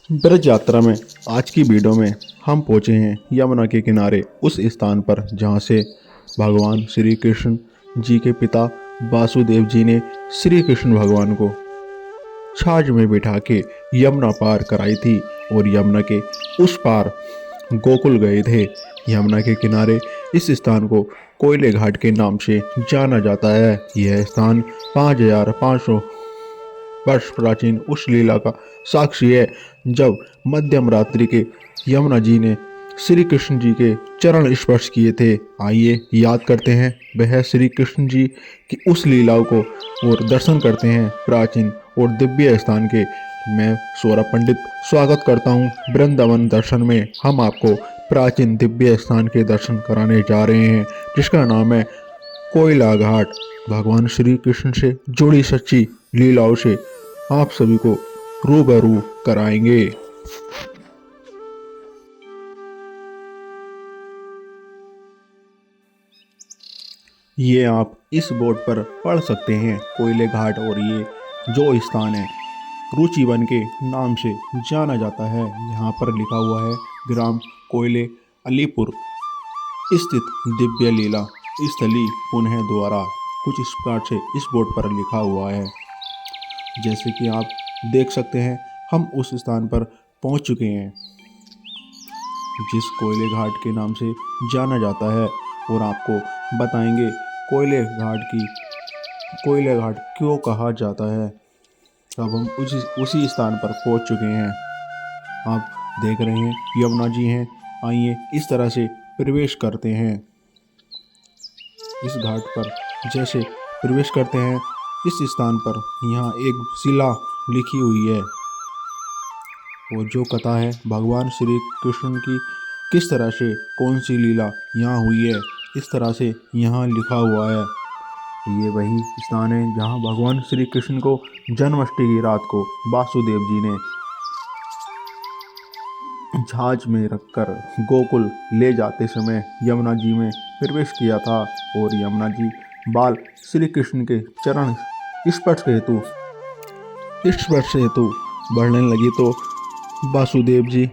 ब्रज यात्रा में आज की वीडियो में हम पहुंचे हैं यमुना के किनारे उस स्थान पर जहां से भगवान श्री कृष्ण जी के पिता वासुदेव जी ने श्री कृष्ण भगवान को छाछ में बिठा के यमुना पार कराई थी और यमुना के उस पार गोकुल गए थे। यमुना के किनारे इस स्थान को कोयले घाट के नाम से जाना जाता है। यह स्थान 5500 वर्ष प्राचीन उस लीला का साक्षी है जब मध्यम रात्रि के यमुना जी ने श्री कृष्ण जी के चरण स्पर्श किए थे। आइए याद करते हैं वह श्री कृष्ण जी की उस लीलाओं को और दर्शन करते हैं प्राचीन और दिव्य स्थान के। मैं सौरभ पंडित स्वागत करता हूं वृंदावन दर्शन में। हम आपको प्राचीन दिव्य स्थान के दर्शन कराने जा रहे हैं जिसका नाम है कोयला घाट। भगवान श्री कृष्ण से जुड़ी सच्ची लीलाओं से आप सभी को रूबरू कराएंगे। ये आप इस बोर्ड पर पढ़ सकते हैं कोयले घाट, और ये जो स्थान है रुचिवन के नाम से जाना जाता है। यहाँ पर लिखा हुआ है ग्राम कोयले अलीपुर स्थित दिव्य लीला स्थली पुनः द्वारा। कुछ इस प्रकार से इस बोर्ड पर लिखा हुआ है। जैसे कि आप देख सकते हैं हम उस स्थान पर पहुंच चुके हैं जिस कोयले घाट के नाम से जाना जाता है, और आपको बताएंगे कोयले घाट क्यों कहा जाता है। अब हम उसी स्थान पर पहुंच चुके हैं। आप देख रहे हैं यमुना जी हैं। आइए इस तरह से प्रवेश करते हैं। इस घाट पर जैसे प्रवेश करते हैं इस स्थान पर यहाँ एक शिला लिखी हुई है, और जो कथा है भगवान श्री कृष्ण की किस तरह से कौन सी लीला यहाँ हुई है इस तरह से यहाँ लिखा हुआ है। ये वही स्थान है जहाँ भगवान श्री कृष्ण को जन्माष्टमी की रात को वासुदेव जी ने जहाज में रखकर गोकुल ले जाते समय यमुना जी में प्रवेश किया था, और यमुना जी बाल श्री कृष्ण के चरण स्पर्श हेतु बढ़ने लगी तो वासुदेव जी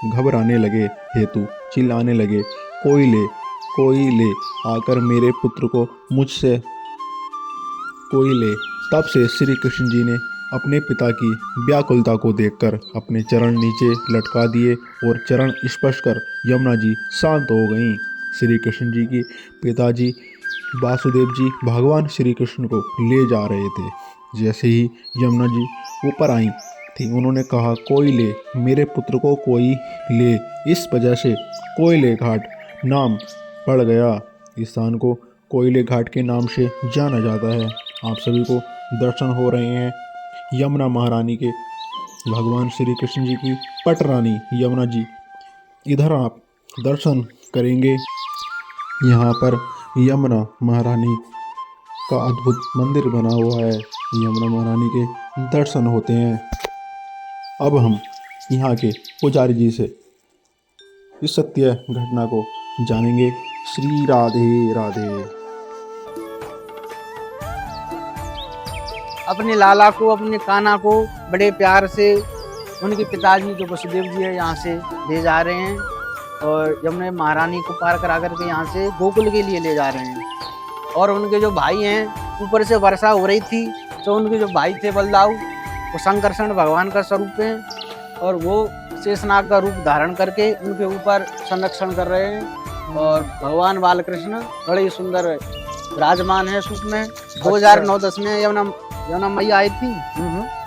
घबराने लगे हेतु चिल्लाने लगे, कोयले कोयले आकर मेरे पुत्र को मुझसे कोयले। तब से श्री कृष्ण जी ने अपने पिता की व्याकुलता को देखकर अपने चरण नीचे लटका दिए और चरण स्पर्श कर यमुना जी शांत हो गईं। श्री कृष्ण जी के पिताजी वासुदेव जी भगवान श्री कृष्ण को ले जा रहे थे। जैसे ही यमुना जी ऊपर आई थी उन्होंने कहा, कोई ले मेरे पुत्र को कोई ले। इस वजह से कोयले घाट नाम पड़ गया। इस स्थान को कोयले घाट के नाम से जाना जाता है। आप सभी को दर्शन हो रहे हैं यमुना महारानी के, भगवान श्री कृष्ण जी की पटरानी यमुना जी। इधर आप दर्शन करेंगे। यहाँ पर यमुना महारानी का अद्भुत मंदिर बना हुआ है। यमुना महारानी के दर्शन होते हैं। अब हम यहाँ के पुजारी जी से इस सत्य घटना को जानेंगे। श्री राधे राधे। अपने लाला को, अपने कान्हा को बड़े प्यार से उनके पिताजी जो वसुदेव जी है यहाँ से ले जा रहे हैं, और यमुना महारानी को पार करा करके यहाँ से गोकुल के लिए ले जा रहे हैं। और उनके जो भाई हैं, ऊपर से वर्षा हो रही थी तो उनके जो भाई थे बलदाऊ, वो संकर्षण भगवान का स्वरूप है, और वो शेषनाग का रूप धारण करके उनके ऊपर संरक्षण कर रहे हैं। और भगवान बालकृष्ण बड़े सुंदर विराजमान है सुख में। 2009-10 में यमुना मैया आई थी,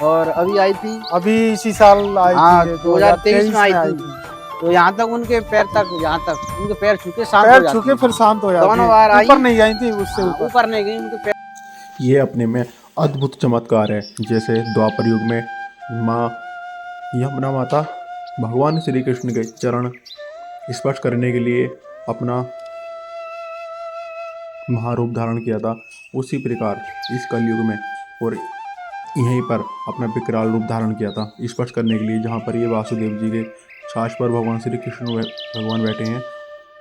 और अभी आई थी, अभी इसी साल आई थी, 2023 में आई थी। तो यहाँ तक उनके पैर तक, यहाँ तक उनके पैर छूके शांत हो पैर जाते छूके हैं। फिर शांत हो जाती दोनों बार आई, ऊपर नहीं गई थी, उससे ऊपर नहीं गई उनके पैर। ये अपने में अद्भुत चमत्कार है। जैसे द्वापर युग में माँ यमुना माता भगवान श्री कृष्ण के चरण स्पर्श करने के लिए अपना महारूप धारण किया था, उसी प्रकार इस कलयुग में और यहीं पर अपना विकराल रूप धारण किया था स्पर्श करने के लिए। जहाँ पर ये वासुदेव जी के छाछ पर भगवान श्री कृष्ण भगवान बैठे हैं,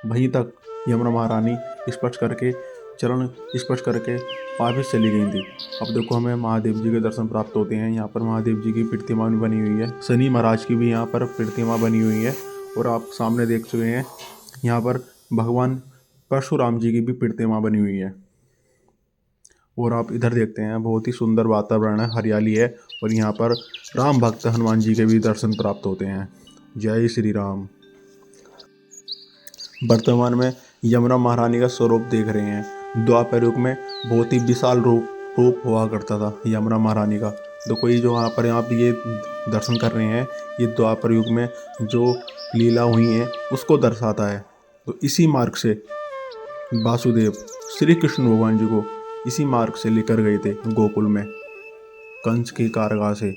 वहीं तक यमुना महारानी स्पर्श करके चरण स्पर्श करके वापस चली गई थी। अब देखो हमें महादेव जी के दर्शन प्राप्त होते हैं। यहाँ पर महादेव जी की प्रतिमा भी बनी हुई है, शनि महाराज की भी यहाँ पर प्रतिमा बनी हुई है। और आप सामने देख चुके हैं यहाँ पर भगवान परशुराम जी की भी प्रतिमा बनी हुई है। और आप इधर देखते हैं बहुत ही सुंदर वातावरण है, हरियाली है। और यहाँ पर राम भक्त हनुमान जी के भी दर्शन प्राप्त होते हैं। जय श्री राम। वर्तमान में यमुना महारानी का स्वरूप देख रहे हैं। द्वापर युग में बहुत ही विशाल रूप हुआ करता था यमुना महारानी का। तो कोई जो यहाँ पर आप ये दर्शन कर रहे हैं, ये द्वापर युग में जो लीला हुई है उसको दर्शाता है। तो इसी मार्ग से वासुदेव श्री कृष्ण भगवान जी को इसी मार्ग से लेकर गए थे गोकुल में, कंस की कारगाह से।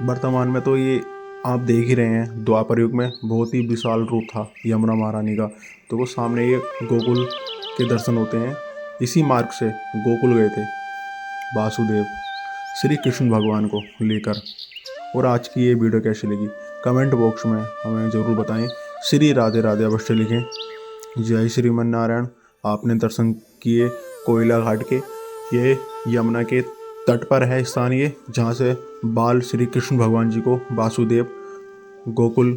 वर्तमान में तो ये आप देख ही रहे हैं, द्वापर युग में बहुत ही विशाल रूप था यमुना महारानी का। तो वो सामने ये गोकुल के दर्शन होते हैं। इसी मार्ग से गोकुल गए थे वासुदेव श्री कृष्ण भगवान को लेकर। और आज की ये वीडियो कैसी लगी कमेंट बॉक्स में हमें ज़रूर बताएं। श्री राधे राधे अवश्य लिखें। जय श्रीमन नारायण। आपने दर्शन किए कोयला घाट के। ये यमुना के तट पर है स्थान ये, जहाँ से बाल श्री कृष्ण भगवान जी को वासुदेव गोकुल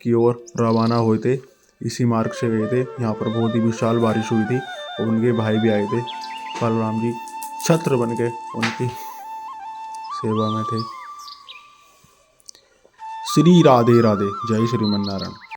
की ओर रवाना हुए थे। इसी मार्ग से गए थे। यहाँ पर बहुत ही विशाल बारिश हुई थी और उनके भाई भी आए थे। बलराम जी छत्र बन के उनकी सेवा में थे। श्री राधे राधे। जय श्रीमन नारायण।